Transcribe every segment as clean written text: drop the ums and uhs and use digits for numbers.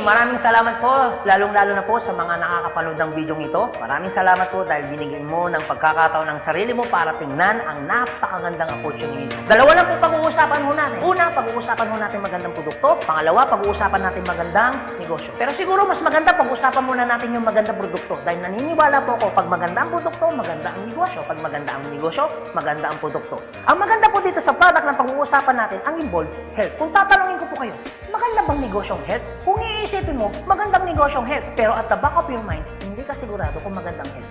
Maraming salamat po, lalong-lalo na po sa mga nakakapanood ng video ito. Maraming salamat po dahil binigyan mo ng pagkakataon ng sarili mo para tingnan ang napakagandang opportunity. Dalawa lang po pag-uusapan mo natin. Una, pag-uusapan mo natin magandang produkto. Pangalawa, pag-uusapan natin magandang negosyo. Pero siguro mas maganda pag-uusapan muna natin yung magandang produkto. Dahil naniniwala po ako, pag maganda ang produkto, maganda ang negosyo. Pag maganda ang negosyo, maganda ang produkto. Ang maganda po dito sa product na pag-uusapan natin, ang involved health. Kung tatanungin ko po kayo, maganda bang negosyong health? Kung iisipin mo, magandang negosyong health. Pero at the back of your mind, hindi ka sigurado kung magandang health.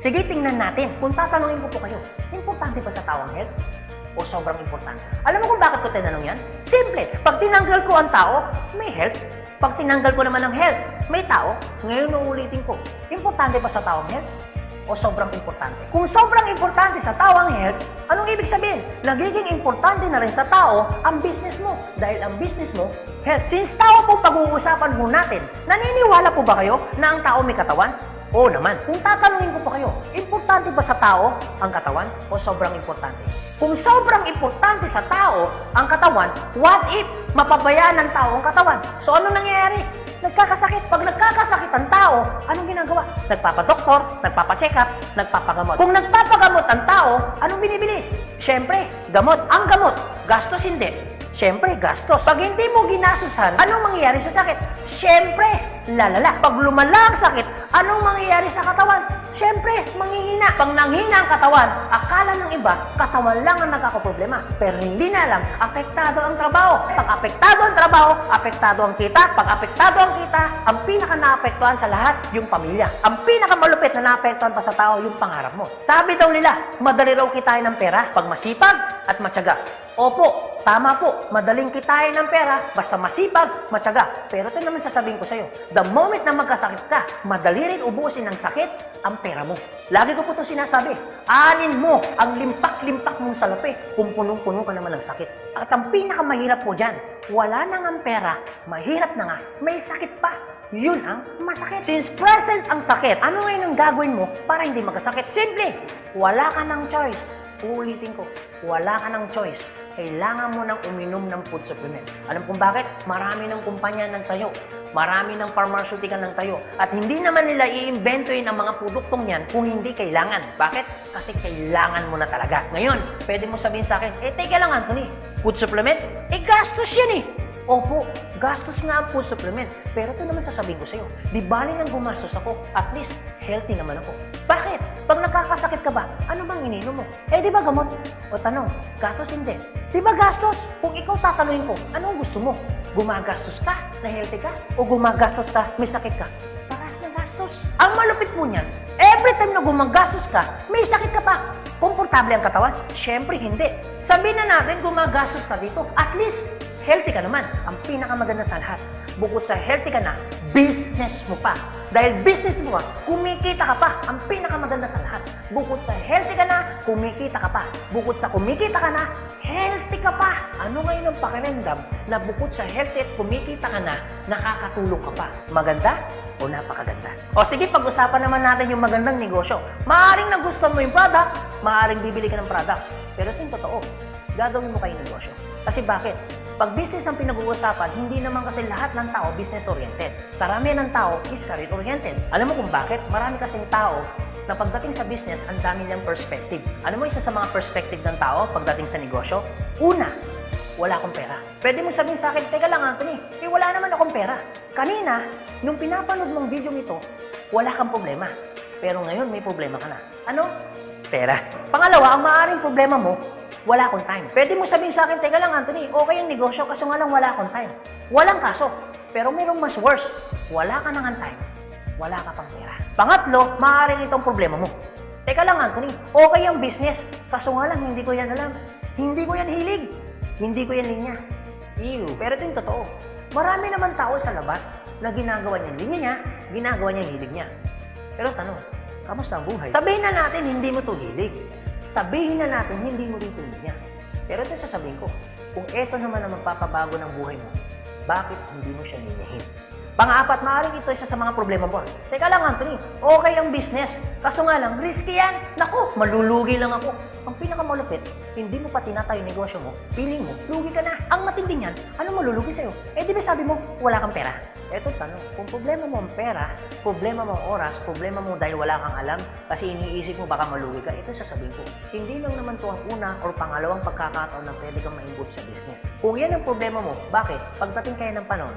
Sige, tingnan natin. Kung tatanungin ko po kayo, importante ba sa tao ang health? O sobrang importante? Alam mo kung bakit ko tinanong yan? Simple. Pag tinanggal ko ang tao, may health. Pag tinanggal ko naman ang health, may tao. Ngayon uulitin ko, importante ba sa tao ang health? O sobrang importante? Kung sobrang importante sa tao ang health, anong ibig sabihin? Nagiging importante na rin sa tao ang business mo. Dahil ang business mo, health. Since tao po pag-uusapan mo natin, naniniwala po ba kayo na ang tao may katawan? Oo naman. Kung tatanungin ko po kayo, importante ba sa tao ang katawan o sobrang importante? Kung sobrang importante sa tao ang katawan, what if mapabayaan ng tao ang katawan? So ano nangyayari? Nagkakasakit. Pag nagkakasakit ang tao, anong ginagawa? Nagpapadoktor, nagpapacheck up, nagpapagamot. Kung nagpapagamot ang tao, anong binibili? Siyempre, gamot. Ang gamot, gastos hindi. Siyempre, gastos. Pag hindi mo ginasusan, anong mangyayari sa sakit? Siyempre, lalala. Pag lumala ang sakit, anong mangyayari sa katawan? Siyempre, manghihina. Pag nanghina ang katawan, akala ng iba, katawan lang ang nagkakaproblema. Pero hindi na alam, apektado ang trabaho. Pag apektado ang trabaho, apektado ang kita. Pag apektado ang kita, ang pinaka-naapektuhan sa lahat, yung pamilya. Ang pinakamalupit na naapektuhan pa sa tao, yung pangarap mo. Sabi daw nila, madali raw kitain ng pera pag masipag at matyaga. Opo, tama po, madaling kitain ng pera, basta masipag, matyaga. Pero ito naman sasabihin ko sa'yo, the moment na magkasakit ka, madali rin ubusin ng sakit ang pera mo. Lagi ko po ito sinasabi, anin mo ang limpak-limpak mong salapi kung punong-puno ka naman ng sakit. At ang pinakamahirap po dyan, wala na nga pera, mahirap na nga, may sakit pa. Yun ang masakit. Since present ang sakit, ano ngayon ang gagawin mo para hindi magkasakit? Simple, wala ka ng choice. Uulitin ko, wala ka ng choice. Kailangan mo nang uminom ng food supplement. Alam kung bakit? Marami ng kumpanya ng tayo. Marami ng pharmaceutical ng tayo. At hindi naman nila i-inventoyin ang mga produktong yan kung hindi kailangan. Bakit? Kasi kailangan mo na talaga. Ngayon, pwede mo sabihin sa akin, teka lang Anthony, food supplement? Gastos yan eh. Opo, gastos nga ang food supplement. Pero ito naman sasabihin ko sa'yo, di bali nang gumastos ako, at least healthy naman ako. Bakit? Pag nakakasakit ka ba, ano bang ininom mo? Di ba gamot? O tanong, gastos hindi. Di ba gastos? Kung ikaw tatanungin ko, anong gusto mo? Gumagastos ka na healthy ka? O gumagastos ka, may sakit ka? Parehas na gastos. Ang malupit mo niyan, every time na gumagastos ka, may sakit ka pa. Komportable ang katawan? Siyempre hindi. Sabihin na natin gumagastos ka dito, at least healthy ka naman. Ang pinakamaganda sa lahat, bukod sa healthy ka na, business mo pa. Dahil business mo pa, kumikita ka pa. Ang pinakamaganda sa lahat, bukod sa healthy ka na, kumikita ka pa. Bukod sa kumikita ka na, healthy ka pa. Ano ngayon ang pakiramdam na bukod sa healthy at kumikita ka na, nakakatulong ka pa? Maganda o napakaganda? O sige, pag-usapan naman natin yung magandang negosyo. Maaaring nagustuhan mo yung product, maaaring bibili ka ng product. Pero ito yung totoo, gagawin mo kayo negosyo. Kasi bakit? Pag business ang pinag-uusapan, hindi naman kasi lahat ng tao business-oriented. Karamihan ng tao is career-oriented. Alam mo kung bakit? Marami kasing tao na pagdating sa business, ang dami niyang perspective. Alam mo isa sa mga perspective ng tao pagdating sa negosyo? Una, wala akong pera. Pwede mo sabihin sa akin, teka lang Anthony, wala naman akong pera. Kanina, nung pinapanood mong video nito, wala kang problema. Pero ngayon, may problema ka na. Ano? Pera. Pangalawa, ang maaaring problema mo, wala akong time. Pwede mo sabihin sa akin, teka lang Anthony, okay ang negosyo kaso nga lang wala akong time. Walang kaso. Pero mayroong mas worse. Wala ka nang time. Wala ka pang pera. Pangatlo, maaaring itong problema mo. Teka lang Anthony, okay ang business. Kaso nga lang, hindi ko yan alam. Hindi ko yan hilig. Hindi ko yan linya. Ew. Pero ito yung totoo. Marami naman tao sa labas na ginagawa niya linya niya, ginagawa niya hilig niya. Pero tanong, kamusta ang buhay? Sabihin na natin, hindi mo to hilig. Sabihin na natin, hindi mo rin tuloy niya. Pero ito sasabihin ko, kung ito naman ang magpapabago ng buhay mo, bakit hindi mo siya ninihin? Pang-apat, maaaring ito isa sa mga problema mo. Teka lang Anthony, okay ang business. Kaso nga lang, risky yan. Naku, malulugi lang ako. Ang pinakamalupit, hindi mo pa tinatayo yung negosyo mo, feeling mo, lugi ka na. Ang matindi niyan, ano malulugi sa'yo? Di ba sabi mo, wala kang pera? Eto tanong, kung problema mo ang pera, problema mo ang oras, problema mo dahil wala kang alam, kasi iniisip mo baka malugi ka, ito sasabihin ko, hindi lang naman to ang una or pangalawang pagkakataon na pwede kang ma-involve sa business. Kung yan ang problema mo, bakit? Pagdating kayo ng panahon,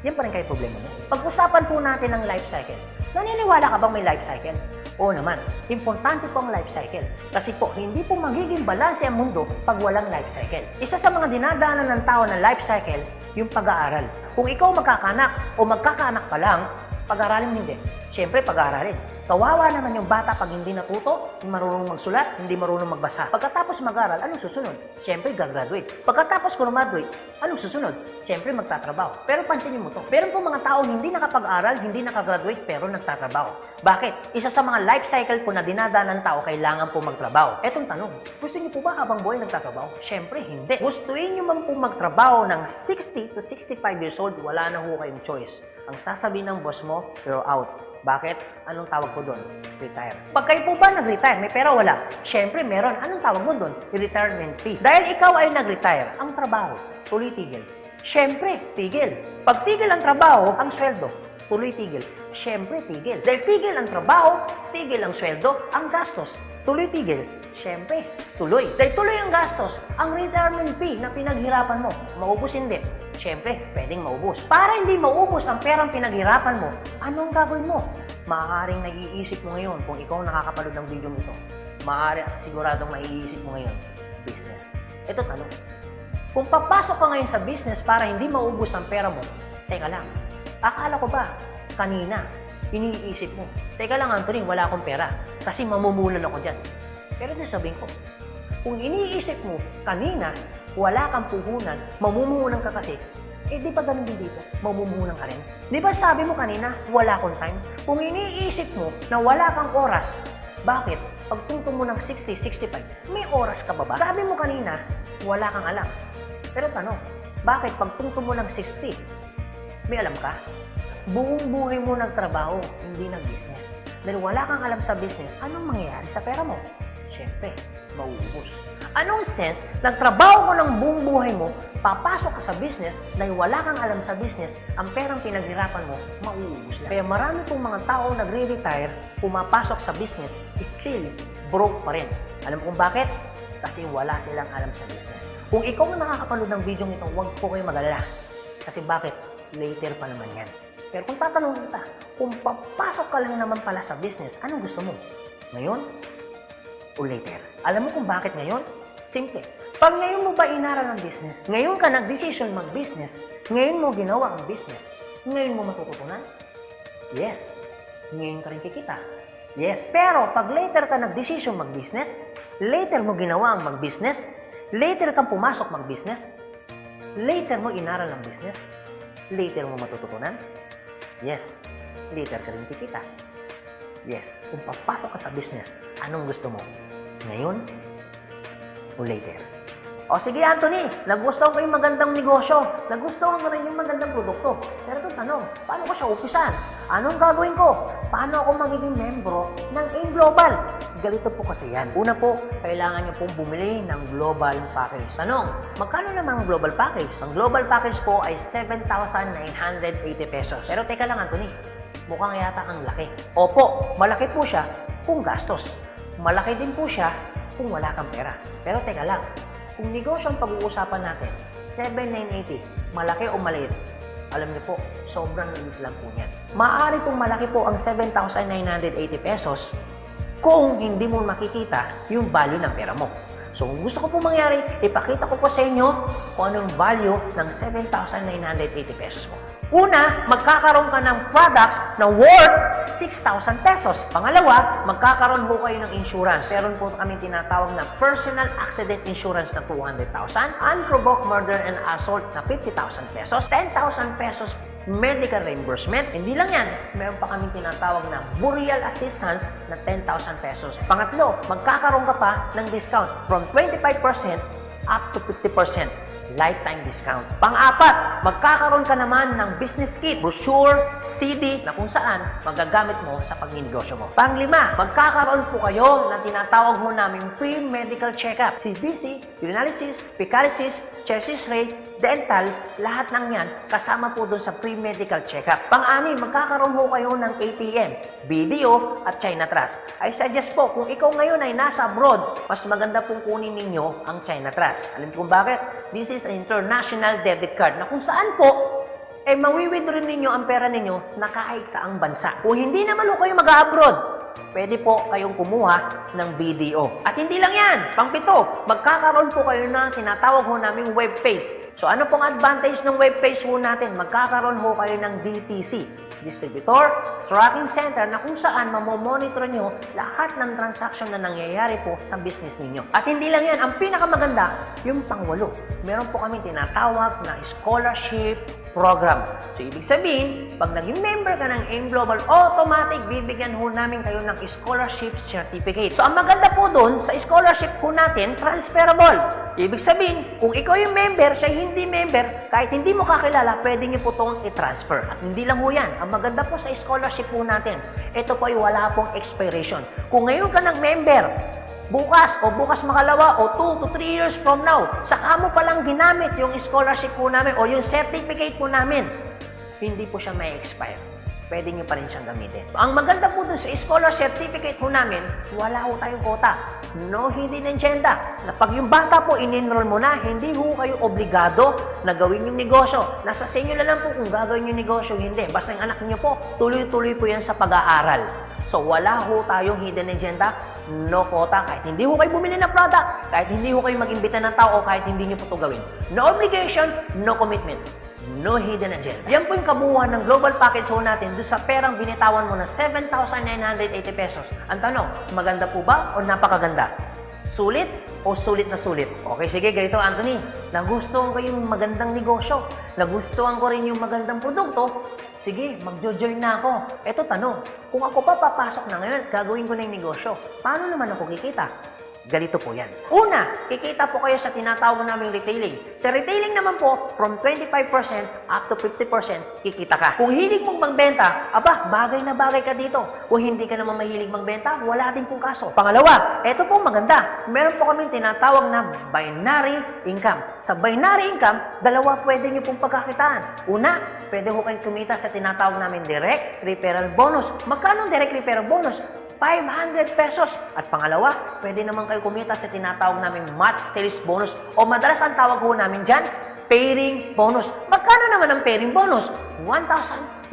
yan pa rin kayo problema mo. Pag-usapan po natin ang life cycle. Naniniwala ka bang may life cycle? Oo naman, importante po ang life cycle. Kasi po, hindi po magiging balanse ang mundo pag walang life cycle. Isa sa mga dinadaanan ng tao ng life cycle, yung pag-aaral. Kung ikaw magkakanak o magkakaanak pa lang, pag-aaralin hindi. Siyempre, pag-aaralin. Kawawa naman yung bata pag hindi natuto, hindi marunong magsulat, hindi marunong magbasa. Pagkatapos mag-aral, anong susunod? Siyempre, gagraduate. Pagkatapos graduate, anong susunod? Siyempre, magtatrabaho. Pero pansinin mo to. Meron po mga taong hindi nakapag-aral, hindi nakagraduate, pero nagtatrabaho. Bakit? Isa sa mga life cycle po na dinadaan ng tao, kailangan po magtrabaho. Etong tanong, gusto niyo po ba habang buhay nagtatrabaho? Siyempre, hindi. Gustuin niyo man po magtrabaho ng 60 to 65 years old, wala na ho kayong choice. Ang sasabihin ng boss mo, you're out. Bakit? Anong tawag ko doon? Retire. Pag kayo po ba nag-retire, may pera wala? Siyempre, meron. Anong tawag mo doon? Retirement fee. Dahil ikaw ay nag-retire, ang trabaho, tuloy tigil. Siyempre, tigil. Pag tigil ang trabaho, ang sweldo, tuloy tigil. Siyempre, tigil. Dahil tigil ang trabaho, tigil ang sweldo, ang gastos, tuloy tigil. Siyempre, tuloy. Dahil tuloy ang gastos, ang retirement fee na pinaghirapan mo, maubos hindi. Siyempre, pwedeng maubos. Para hindi maubos ang perang pinaghirapan mo, anong gagawin mo? Maaaring nag-iisip mo ngayon kung ikaw nakakapanood ng video ito. Maaari at siguradong naiisip mo ngayon, business. Ito tanong. Kung papasok ka ngayon sa business para hindi maubos ang pera mo, teka lang, akala ko ba, kanina, iniisip mo, teka lang Anthony, wala akong pera kasi mamumulan ako dyan. Pero sasabihin ko, kung iniisip mo, kanina, wala kang puhunan, mamumuhunan ka kasi, di ba ganun din dito? Mamumuhunan ka rin. Di ba sabi mo kanina, wala akong time? Kung iniisip mo na wala kang oras, bakit? Pagtungtong mo ng 60, 65, may oras ka ba ba? Sabi mo kanina, wala kang alam. Pero tanong, bakit pagtungtong mo ng 60, may alam ka? Buong buhay mo nagtrabaho, hindi nag-business. Dahil wala kang alam sa business, anong mangyayari sa pera mo? Siyempre, mauubos. Anong sense, nagtrabaho mo ng buong buhay mo, papasok ka sa business, dahil wala kang alam sa business, ang perang pinaghirapan mo, mauubos lang. Kaya marami pong mga tao nagre-retire, pumapasok sa business, still broke pa rin. Alam kung bakit? Kasi wala silang alam sa business. Kung ikaw ang nakakapanood ng video nito, huwag po kayo mag-alala. Kasi bakit? Later pa naman yan. Pero kung tatanungin kita, kung papasok ka lang naman pala sa business, anong gusto mo? Ngayon o later? Alam mo kung bakit ngayon? Simple. Pag ngayon mo ba inaral ang business, ngayon ka nag-decision mag-business, ngayon mo ginawa ang business, ngayon mo matututunan? Yes. Ngayon ka rin kikita? Yes. Pero pag later ka nag-decision mag-business, later mo ginawa ang mag-business, later kang pumasok mag-business, later mo inaral ang business, later mo matututunan? Yes. Later ka rin kikita? Yes. Kung papasok ka sa business, anong gusto mo? Ngayon o later? O sige Anthony, nagustuhan ko yung magandang negosyo, nagustuhan ko rin yung magandang produkto. Pero ito tanong, paano ko siya umpisan? Anong gagawin ko? Paano ako magiging membro ng AIM Global? Ganito po kasi yan. Una po, kailangan niyo pong bumili ng global package. Tanong, magkano naman ang global package? Ang global package po ay 7,980 pesos. Pero teka lang Anthony, mukhang yata ang laki. Opo, malaki po siya kung gastos. Malaki din po siya kung wala kang pera. Pero teka lang, kung negosyo ang pag-uusapan natin, 7,980, malaki o maliit? Alam niyo po, sobrang liit lang po niyan. Maaari pong malaki po ang 7,980 pesos kung hindi mo makikita yung value ng pera mo. So, kung gusto ko po mangyari, ipakita ko po sa inyo kung anong value ng 7,980 pesos mo. Una, magkakaroon ka ng product na worth 6,000 pesos. Pangalawa, magkakaroon po kayo ng insurance. Meron po kami tinatawag na personal accident insurance na 200,000, unprovoked murder and assault na 50,000 pesos, 10,000 pesos medical reimbursement. Hindi lang yan, meron pa kami tinatawag na burial assistance na 10,000 pesos. Pangatlo, magkakaroon ka pa ng discount from 25% up to 50%. lifetime discount. Pang-apat, magkakaroon ka naman ng business kit, brochure, CD na kung saan magagamit mo sa pagninegosyo mo. Pang-lima, magkakaroon po kayo ng tinatawag mo namin free medical check-up. CBC, urinalysis, fecalysis, chest x-ray, dental, lahat ng yan kasama po doon sa free medical check-up. Pang-anim, magkakaroon po kayo ng ATM, video at China Trust. I suggest po, kung ikaw ngayon ay nasa abroad, mas maganda pong kunin ninyo ang China Trust. Alam niyo kung bakit? This is an international debit card na kung saan po mawi-withdraw ninyo ang pera ninyo na kahit saang bansa. Kung hindi naman kayo mag-abroad, pwede po kayong kumuha ng BDO. At hindi lang yan, pang-pito, magkakaroon po kayo ng tinatawag ho naming web page. So ano pong advantage ng web page ho natin? Magkakaroon ho kayo ng DTC, Distributor Tracking Center, na kung saan mamomonitor nyo lahat ng transaction na nangyayari po sa business ninyo. At hindi lang yan, ang pinakamaganda, yung pang-walo. Meron po kami tinatawag na scholarship program. So ibig sabihin, pag naging member ka ng AIM Global, automatic bibigyan ho namin kayo ng scholarship certificate. So ang maganda po doon, sa scholarship po natin, transferable. Ibig sabihin, kung ikaw yung member, siya hindi member, kahit hindi mo kakilala, pwede niyo po itong i-transfer. At hindi lang ho yan. Ang maganda po sa scholarship po natin, ito po ay wala pong expiration. Kung ngayon ka ng member, bukas o bukas makalawa o 2 to 3 years from now, saka mo palang ginamit yung scholarship po namin o yung certificate po namin, hindi po siya may expire. Pwede nyo pa rin siyang gamitin. Ang maganda po dun sa scholar certificate po namin, wala ho tayong quota. No hidden agenda. Na pag yung bata po in-enroll mo na, hindi ho kayo obligado na gawin yung negosyo. Nasa sa inyo na lang po kung gagawin yung negosyo, hindi. Basta yung anak niyo po, tuloy-tuloy po yan sa pag-aaral. So wala ho tayong hidden agenda, no quota. Kahit hindi ho kayo bumili ng product, kahit hindi ho kayo mag-imbita ng tao, kahit hindi nyo po ito gawin. No obligation, no commitment. No hidden agenda. Yan po yung kabuuan ng global package ho natin doon sa perang binitawan mo na 7,980 pesos. Ang tanong, maganda po ba o napakaganda? Sulit o sulit na sulit? Okay, sige, ganito Anthony. Nagustuhan ko yung magandang negosyo. Nagustuhan ko rin yung magandang produkto. Sige, magjo-join na ako. Eto tanong, kung ako pa papasok na ngayon, gagawin ko na yung negosyo. Paano naman ako kikita? Ganito po yan. Una, kikita po kayo sa tinatawag naming retailing. Sa retailing naman po, from 25% up to 50% kikita ka. Kung hilig mong magbenta, aba, bagay na bagay ka dito. Kung hindi ka naman mahilig magbenta, wala din pong kaso. Pangalawa, eto po maganda. Meron po kaming tinatawag na binary income. Sa binary income, dalawa pwede nyo pong pagkakitaan. Una, pwede ho kayong kumita sa tinatawag namin direct referral bonus. Magkano direct referral bonus? 500 pesos. At pangalawa, pwede naman kayo kumita sa tinatawag namin match sales bonus o madalas ang tawag ho namin dyan, pairing bonus. Magkano naman ang pairing bonus? 1,500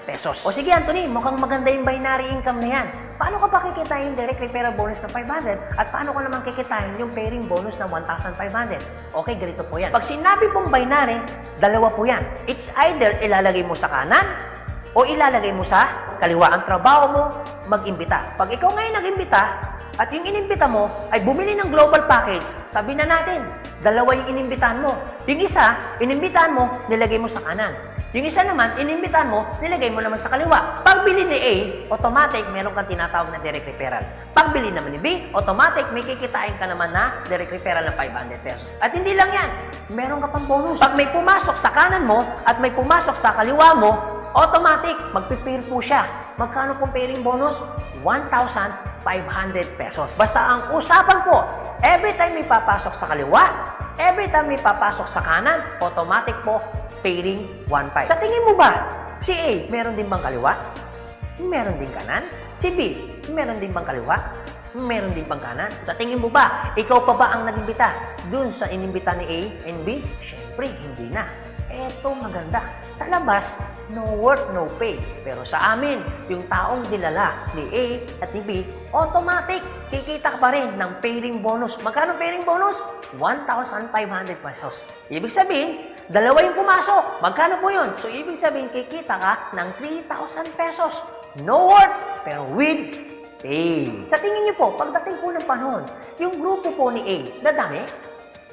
pesos. O sige Anthony, mukhang maganda yung binary income na yan. Paano ka pa kikitain yung direct referral bonus na 500 at paano ka naman kikitain yung pairing bonus na 1,500? Okay, ganito po yan. Pag sinabi pong binary, dalawa po yan. It's either ilalagay mo sa kanan o ilalagay mo sa kaliwa. Ang trabaho mo, mag-imbita. Pag ikaw ngayon nag-imbita, at yung inimbita mo ay bumili ng global package, sabi na natin, dalawa yung inimbitahan mo. Yung isa, inimbitahan mo, nilagay mo sa kanan. Yung isa naman, inimbitahan mo, nilagay mo naman sa kaliwa. Pagbili ni A, automatic, meron kang tinatawag na direct referral. Pagbili naman ni B, automatic, may kikitain ka naman na direct referral ng 500 pesos. At hindi lang yan, meron ka pang bonus. Pag may pumasok sa kanan mo at may pumasok sa kaliwa mo, automatic, magpipair po siya. Magkano pong pairing bonus? 1,500 pesos. Basta ang usapan po, every time may papasok sa kaliwa, every time may papasok sa kanan, automatic po, pairing 1,500. Sa tingin mo ba, si A, meron din bang kaliwa? Meron din kanan? Si B, meron din bang kaliwa? Meron din bang kanan? Sa tingin mo ba, ikaw pa ba ang nag-imbita dun sa inimbita ni A and B? Siyempre, hindi na. Eto maganda. Sa labas, no work, no pay. Pero sa amin, yung taong dinala ni A at ni B, automatic, kikita ka pa rin ng pairing bonus. Magkano pairing bonus? 1,500 pesos. Ibig sabihin, dalawa yung pumasok. Magkano po yun? So, ibig sabihin, kikita ka ng 3,000 pesos. No work, pero with pay. Sa tingin niyo po, pagdating po ng panahon, yung grupo po ni A, dadami?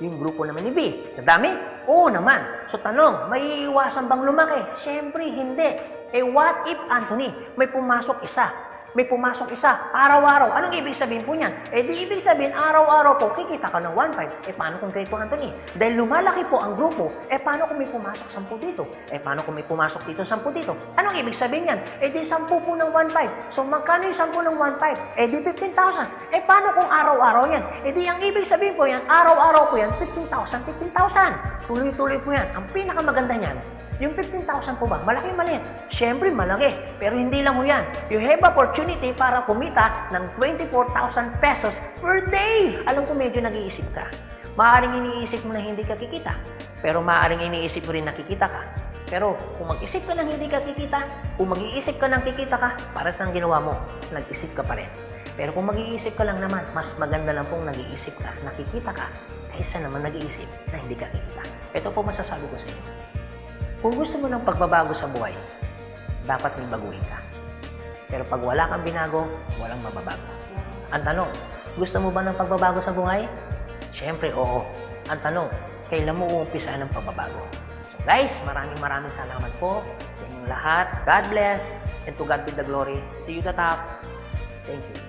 Yung grupo naman ni B, nadami? Oo naman. So tanong, may iiwasan bang lumaki? Siyempre, hindi. Eh what if, Anthony, may pumasok isa? may pumasok isa, araw-araw. Anong ibig sabihin po niyan? Eh di ibig sabihin, araw-araw po, kikita ka ng 1.5. Eh paano kung ganito, Anthony? Dahil lumalaki po ang grupo, eh paano kung may pumasok 10 dito? Eh paano kung may pumasok dito 10 dito? Anong ibig sabihin yan? Eh di 10 po ng 1.5. So magkano yung 10 ng 1.5? Eh di 15,000. Eh paano kung araw-araw yan? Eh di ang ibig sabihin po yan, araw-araw po yan, 15,000, 15,000. Tuloy-tuloy po yan. Ang pinakamaganda niyan, yung 15,000 po ba? Malaki maliit? Siyempre malaki. Pero hindi lang po yan. You have opportunity para kumita ng 24,000 pesos per day. Alam ko medyo nag-iisip ka. Maaaring iniisip mo na hindi ka kikita. Pero maaaring iniisip mo rin na kikita ka. Pero kung mag-isip ka ng hindi ka kikita, kung mag-iisip ka ng kikita ka, para sa ginawa mo, nag-isip ka pa rin. Pero kung mag-iisip ka lang naman, mas maganda lang pong nag-iisip ka, nakikita ka, kaysa naman nag-iisip na hindi ka kikita. Ito po masasabi ko sa inyo. Kung gusto mo ng pagbabago sa buhay, dapat may baguhin ka. Pero pag wala kang binago, walang mababago. Ang tanong, gusto mo ba ng pagbabago sa buhay? Siyempre, oo. Ang tanong, kailan mo uumpisaan ng pagbabago? So guys, maraming salamat po sa inyong lahat. God bless, and to God be the glory. See you at the top. Thank you.